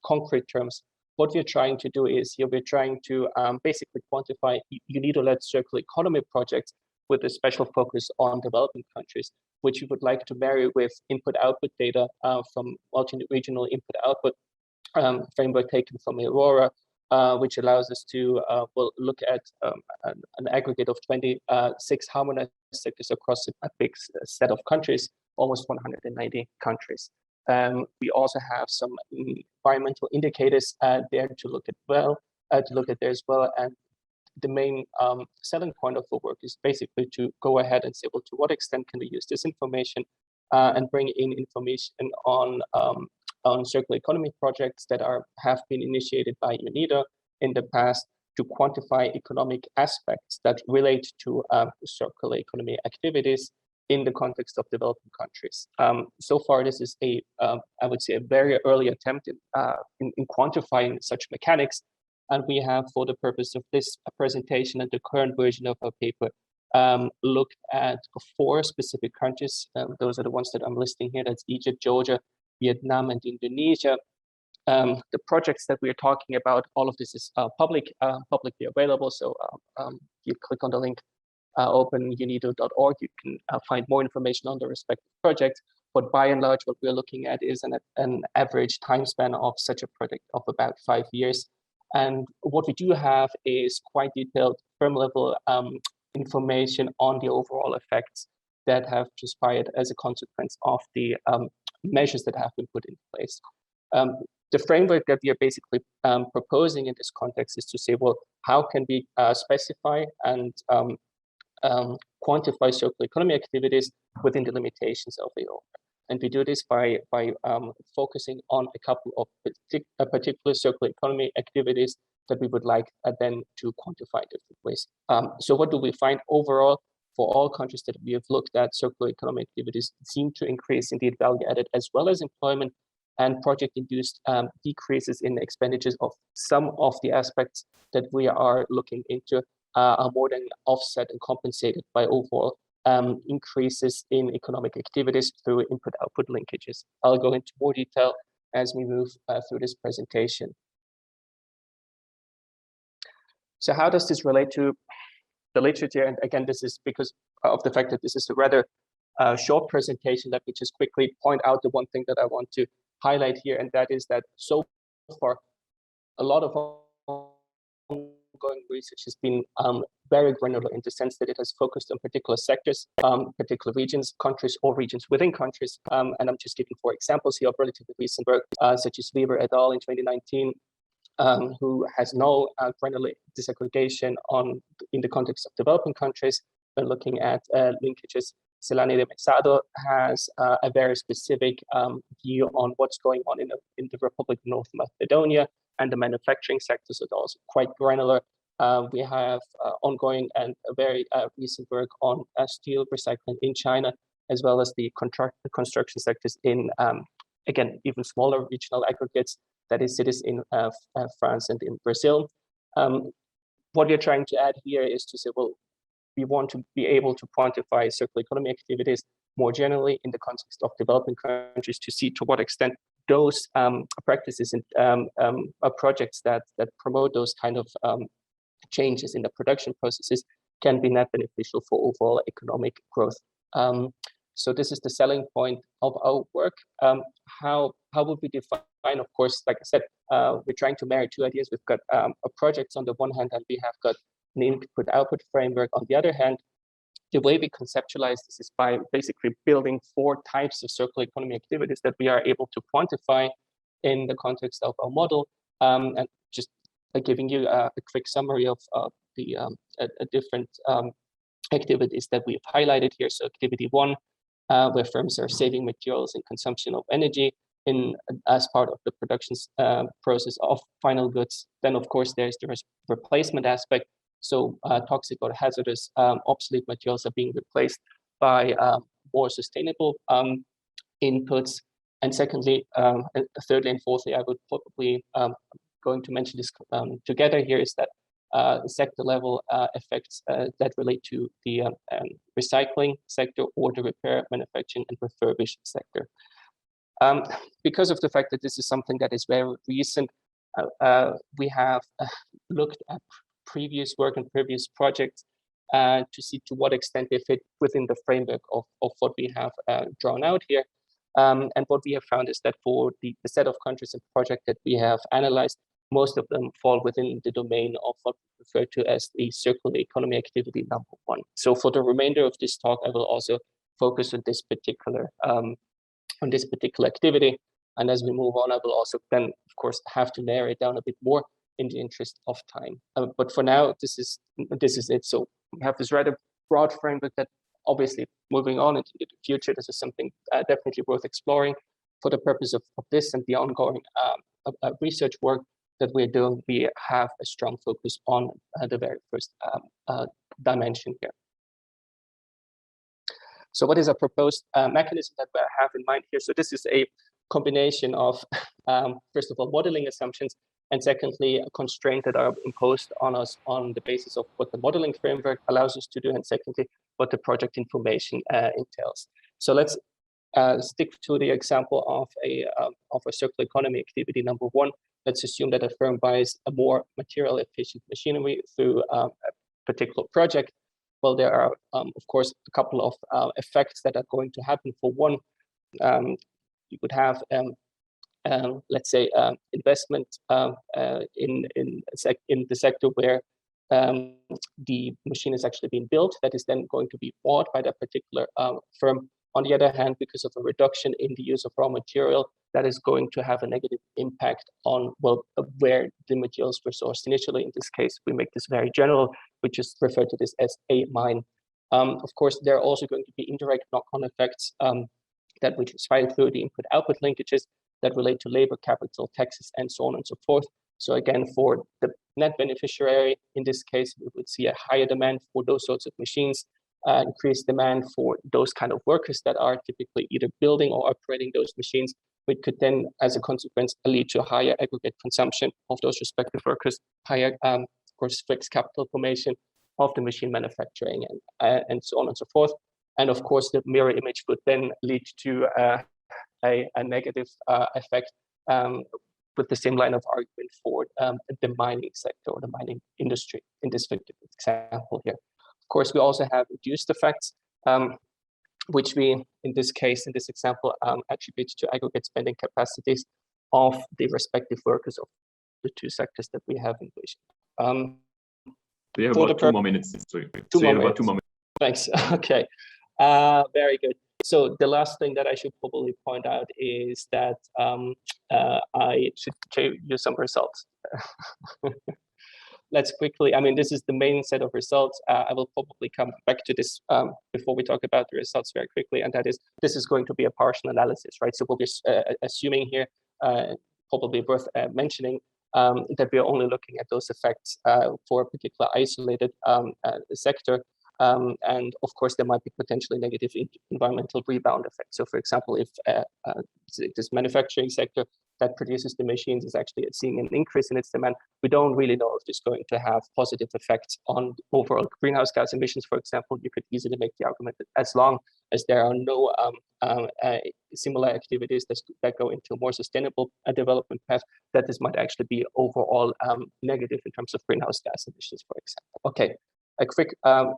concrete terms, what we're trying to do is here we're trying to basically quantify UNIDO-led circular economy projects with a special focus on developing countries, which we would like to marry with input-output data from multi-regional input-output framework taken from Aurora, which allows us to look at an aggregate of 26 harmonized sectors across a big set of countries, almost 190 countries. We also have some environmental indicators there to look at there as well. And the main selling point of the work is basically to go ahead and say, well, to what extent can we use this information and bring in information on circular economy projects that have been initiated by UNIDO in the past to quantify economic aspects that relate to circular economy activities in the context of developing countries. So far, this is I would say, a very early attempt in quantifying such mechanics. And we have, for the purpose of this presentation and the current version of our paper, looked at 4 specific countries. Those are the ones that I'm listing here. That's Egypt, Georgia, Vietnam, and Indonesia. The projects that we're talking about, all of this is publicly available. So you click on the link, open unido.org, you can find more information on the respective projects. But by and large, what we're looking at is an average time span of such a project of about 5 years. And what we do have is quite detailed firm level information on the overall effects that have transpired as a consequence of the measures that have been put in place. The framework that we are basically proposing in this context is to say, well, how can we specify and quantify circular economy activities within the limitations of the order? And we do this by focusing on a couple of particular circular economy activities that we would like then to quantify in different ways. So what do we find overall? For all countries that we have looked at, circular economy activities seem to increase indeed value added as well as employment, and project-induced decreases in expenditures of some of the aspects that we are looking into are more than offset and compensated by overall increases in economic activities through input-output linkages. I'll go into more detail as we move through this presentation. So how does this relate to the literature? And again, this is because of the fact that this is a rather short presentation. Let me just quickly point out the one thing that I want to highlight here, and that is that so far, a lot of ongoing research has been very granular in the sense that it has focused on particular sectors, particular regions, countries, or regions within countries. And I'm just giving 4 examples here of relatively recent work, such as Weber et al. In 2019, who has no granular disaggregation in the context of developing countries when looking at linkages. Celani de Mexado has a very specific view on what's going on in the Republic of North Macedonia and the manufacturing sector, so they're also quite granular. We have ongoing and a very recent work on steel recycling in China, as well as the construction sectors in, again, even smaller regional aggregates, that is cities in France and in Brazil. What we're trying to add here is to say, well, we want to be able to quantify circular economy activities more generally in the context of developing countries to see to what extent those practices and projects that promote those kind of changes in the production processes can be net beneficial for overall economic growth. So this is the selling point of our work. How would we define? Of course, like I said, we're trying to marry 2 ideas. We've got projects on the one hand, and we have got an input-output framework on the other hand. The way we conceptualize this is by basically building 4 types of circular economy activities that we are able to quantify in the context of our model, and just giving you a quick summary of the different activities that we've highlighted here. So activity 1, where firms are saving materials and consumption of energy as part of the production process of final goods. Then, of course, there's the replacement aspect. So toxic or hazardous obsolete materials are being replaced by more sustainable inputs. And secondly, thirdly and fourthly, I would probably going to mention this together here, is that sector level effects that relate to the recycling sector or the repair, manufacturing, and refurbish sector. Because of the fact that this is something that is very recent, we have looked at previous work and previous projects to see to what extent they fit within the framework of what we have drawn out here. And what we have found is that for the set of countries and projects that we have analyzed, most of them fall within the domain of what we refer to as the circular economy activity number 1. So for the remainder of this talk, I will also focus on this particular activity. And as we move on, I will also then, of course, have to narrow it down a bit more in the interest of time. But for now, this is it. So we have this rather broad framework that obviously moving on into the future, this is something definitely worth exploring. For the purpose of this and the ongoing research work that we're doing, we have a strong focus on the very first dimension here. So what is a proposed mechanism that we have in mind here? So this is a combination of, first of all, modeling assumptions, and secondly, a constraint that are imposed on us on the basis of what the modeling framework allows us to do, and secondly, what the project information entails. So let's stick to the example of a circular economy activity number 1. Let's assume that a firm buys a more material efficient machinery through a particular project. Well, there are, of course, a couple of effects that are going to happen. For one, you could have, let's say, investment in the sector where the machine is actually being built, that is then going to be bought by that particular firm. On the other hand, because of a reduction in the use of raw material, that is going to have a negative impact on, well, where the materials were sourced initially. In this case, we make this very general. We just refer to this as a mine. Of course, there are also going to be indirect knock-on effects that we just find through the input-output linkages that relate to labor, capital, taxes, and so on and so forth. So again, for the net beneficiary, in this case, we would see a higher demand for those sorts of machines, increased demand for those kind of workers that are typically either building or operating those machines, which could then, as a consequence, lead to higher aggregate consumption of those respective workers, higher, of course, fixed capital formation of the machine manufacturing, and so on and so forth. And of course, the mirror image would then lead to a negative effect with the same line of argument for the mining sector or the mining industry in this example here. Of course, we also have reduced effects, which we, in this case, in this example, attribute to aggregate spending capacities of the respective workers of the two sectors that we have envisioned. We have For about the 2 more minutes. So Two you more have about 2 minutes. more minutes. Thanks. Okay. Very good. So the last thing that I should probably point out is that I should show you some results. Let's quickly, I mean, this is the main set of results. I will probably come back to this before we talk about the results very quickly. And that is, this is going to be a partial analysis, right? So we'll be assuming here, probably worth mentioning, that we are only looking at those effects for a particular isolated sector. And of course, there might be potentially negative environmental rebound effects. So for example, if this manufacturing sector that produces the machines is actually seeing an increase in its demand, we don't really know if it's going to have positive effects on overall greenhouse gas emissions. For example, you could easily make the argument that as long as there are no similar activities that go into a more sustainable development path, that this might actually be overall negative in terms of greenhouse gas emissions, for example. Okay. A quick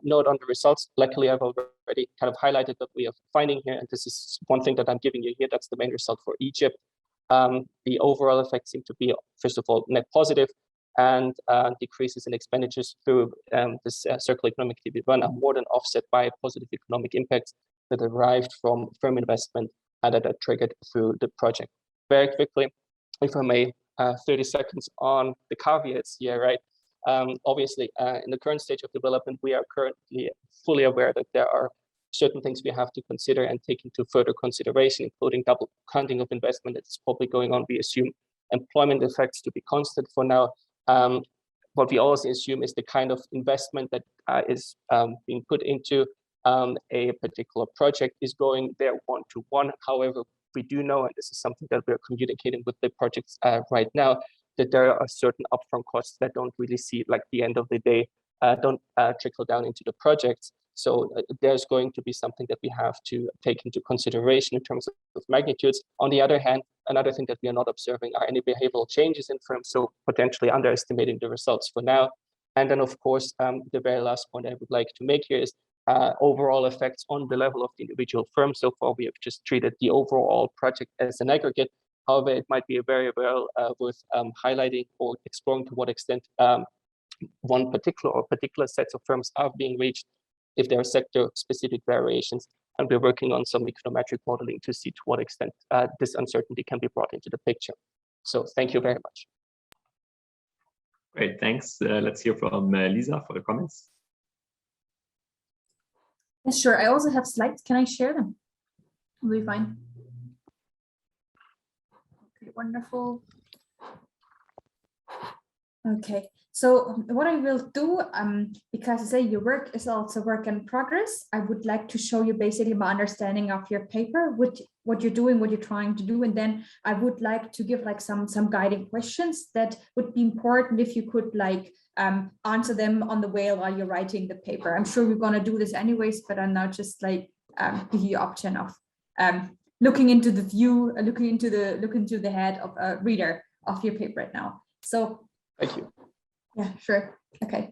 note on the results. Luckily, I've already kind of highlighted what we are finding here, and this is one thing that I'm giving you here. That's the main result for Egypt. The overall effects seem to be, first of all, net positive, and decreases in expenditures through this circular economic activity run are more than offset by positive economic impacts that derived from firm investment and that are triggered through the project. Very quickly, if I may, 30 seconds on the caveats here, right? Obviously, in the current stage of development, we are currently fully aware that there are certain things we have to consider and take into further consideration, including double counting of investment that's probably going on. We assume employment effects to be constant for now. What we also assume is the kind of investment that is being put into a particular project is going there one-to-one. However, we do know, and this is something that we're communicating with the projects right now, that there are certain upfront costs that don't really see, like the end of the day, don't trickle down into the projects. So there's going to be something that we have to take into consideration in terms of magnitudes. On the other hand, another thing that we are not observing are any behavioral changes in firms, so potentially underestimating the results for now. And then, of course, the very last point I would like to make here is overall effects on the level of the individual firm. So far, we have just treated the overall project as an aggregate. However, it might be very well worth highlighting or exploring to what extent one particular or particular sets of firms are being reached, if there are sector-specific variations. And we're working on some econometric modeling to see to what extent this uncertainty can be brought into the picture. So thank you very much. Great, thanks. Let's hear from Lisa for the comments. Yes, sure. I also have slides. Can I share them? Will be fine. Okay, wonderful. Okay, so what I will do, because I say your work is also work in progress, I would like to show you basically my understanding of your paper, what you're doing, what you're trying to do, and then I would like to give like some guiding questions that would be important if you could like answer them on the way while you're writing the paper. I'm sure we're gonna do this anyways, but I'm now just like give you the option of looking into the view, looking into the head of a reader of your paper right now. So. Thank you. Yeah, sure. Okay.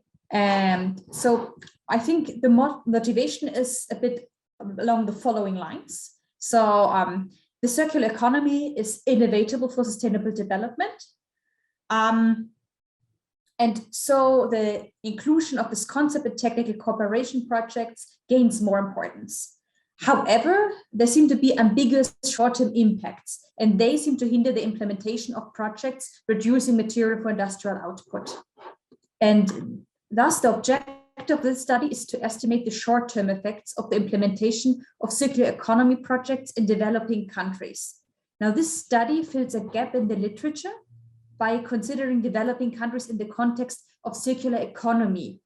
So I think the motivation is a bit along the following lines. So the circular economy is inevitable for sustainable development. And so the inclusion of this concept in technical cooperation projects gains more importance. However, there seem to be ambiguous short-term impacts, and they seem to hinder the implementation of projects reducing material for industrial output. And thus, the objective of this study is to estimate the short-term effects of the implementation of circular economy projects in developing countries. Now, this study fills a gap in the literature by considering developing countries in the context of circular economy.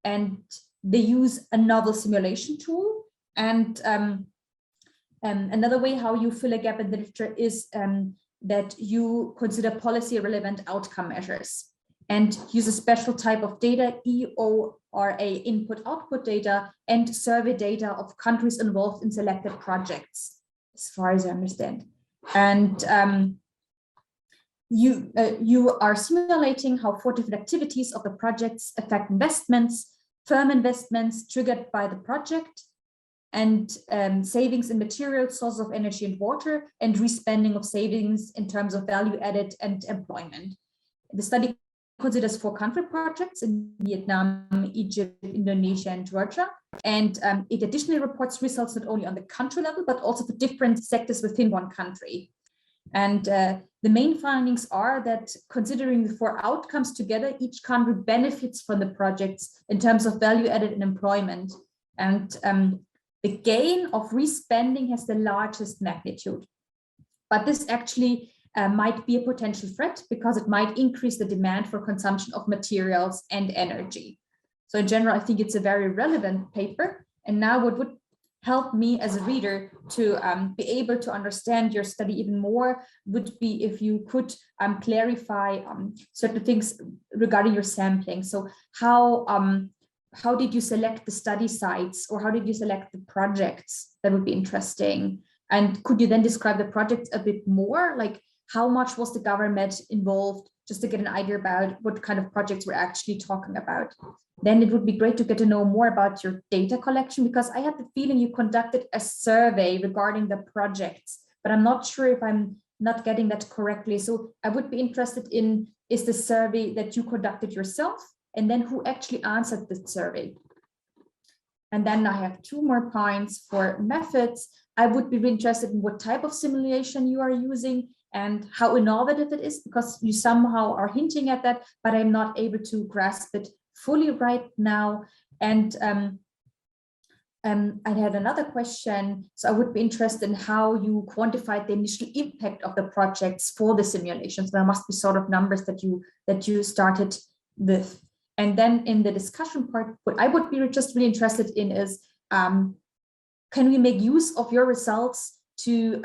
And they use a novel simulation tool. And another way how you fill a gap in the literature is that you consider policy relevant outcome measures and use a special type of data, EORA, input-output data, and survey data of countries involved in selected projects, as far as I understand. And you are simulating how 4 different activities of the projects affect investments, firm investments triggered by the project, and savings in material, sources of energy and water, and respending of savings in terms of value added and employment. The study considers 4 country projects in Vietnam, Egypt, Indonesia, and Georgia. And it additionally reports results not only on the country level, but also for different sectors within one country. And the main findings are that considering the 4 outcomes together, each country benefits from the projects in terms of value added and employment. And the gain of respending has the largest magnitude. But this actually might be a potential threat because it might increase the demand for consumption of materials and energy. So in general, I think it's a very relevant paper. And now what would help me as a reader to be able to understand your study even more would be if you could clarify certain things regarding your sampling. So how did you select the study sites, or how did you select the projects? That would be interesting. And could you then describe the project a bit more? Like, how much was the government involved, just to get an idea about what kind of projects we're actually talking about? Then it would be great to get to know more about your data collection, because I had the feeling you conducted a survey regarding the projects, but I'm not sure if I'm not getting that correctly. So I would be interested in, is the survey that you conducted yourself, and then who actually answered the survey? And then I have 2 more points for methods. I would be really interested in what type of simulation you are using and how innovative it is, because you somehow are hinting at that, but I'm not able to grasp it fully right now. And I had another question. So I would be interested in how you quantified the initial impact of the projects for the simulations. There must be sort of numbers that you started with. And then in the discussion part, what I would be just really interested in is, can we make use of your results to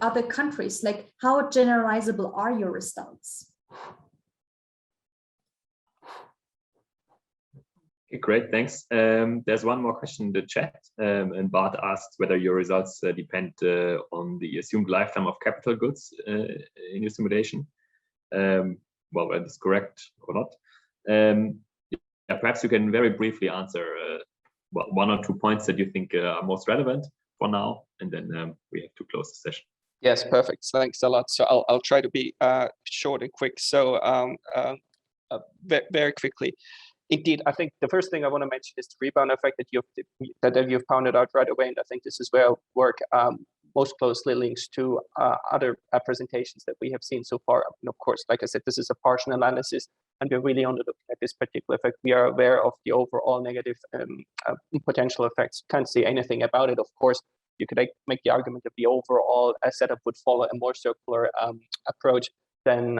other countries? Like, how generalizable are your results? Okay, great, thanks. There's one more question in the chat, and Bart asked whether your results depend on the assumed lifetime of capital goods in your simulation. Well, whether that's correct or not. Yeah, perhaps you can very briefly answer 1 or 2 points that you think are most relevant for now, and then we have to close the session. Yes, perfect. Thanks a lot. So I'll try to be short and quick. So very quickly, indeed, I think the first thing I want to mention is the rebound effect that you've pointed out right away, and I think this is where work most closely links to other presentations that we have seen so far. And of course, like I said, this is a partial analysis, and we're really only looking at this particular effect. We are aware of the overall negative potential effects. Can't say anything about it. Of course, you could make the argument that the overall setup would follow a more circular approach than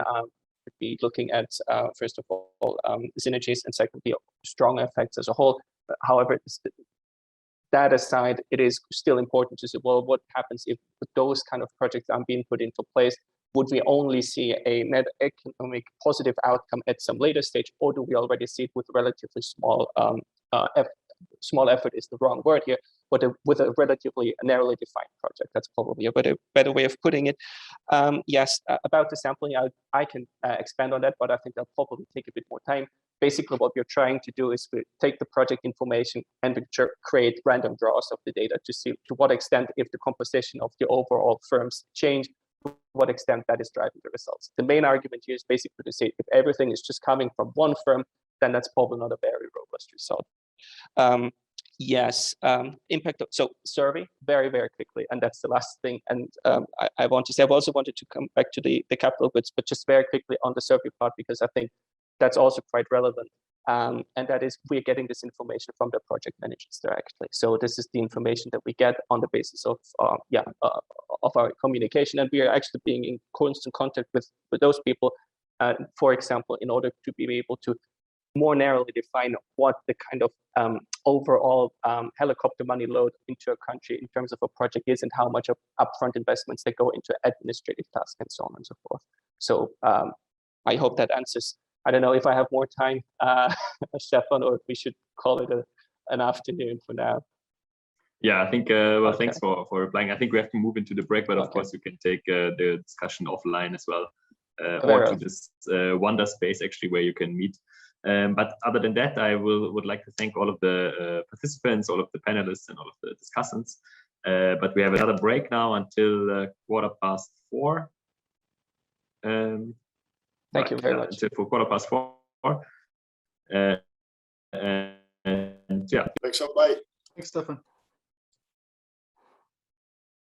be looking at, first of all, synergies, and secondly, strong effects as a whole. However, that aside, it is still important to say, well, what happens if those kind of projects are being put into place? Would we only see a net economic positive outcome at some later stage, or do we already see it with relatively small effort? Small effort is the wrong word here, but with a relatively narrowly defined project. That's probably a better way of putting it. Yes, about the sampling, I can expand on that, but I think that'll probably take a bit more time. Basically, what we're trying to do is we take the project information and we create random draws of the data to see to what extent, if the composition of the overall firms change, to what extent that is driving the results. The main argument here is basically to say if everything is just coming from one firm, then that's probably not a very robust result. Yes, impact. So survey, very, very quickly, and that's the last thing. And I want to say, I've also wanted to come back to the capital goods, but just very quickly on the survey part, because I think that's also quite relevant. And that is, we're getting this information from the project managers directly. So this is the information that we get on the basis of our communication, and we are actually being in constant contact with those people. For example, in order to be able to more narrowly define what the kind of overall helicopter money load into a country in terms of a project is, and how much of upfront investments that go into administrative tasks and so on and so forth. So I hope that answers. I don't know if I have more time, Stefan, or if we should call it an afternoon for now. Yeah, I think, well, okay. Thanks for replying. I think we have to move into the break, but of course you can take the discussion offline as well, or to this Wonder space actually, where you can meet. But other than that, I would like to thank all of the participants, all of the panelists, and all of the discussants. But we have another break now until 4:15. Thank you very much. Until for 4:15. And yeah. Thanks, bye. Thanks, Stefan.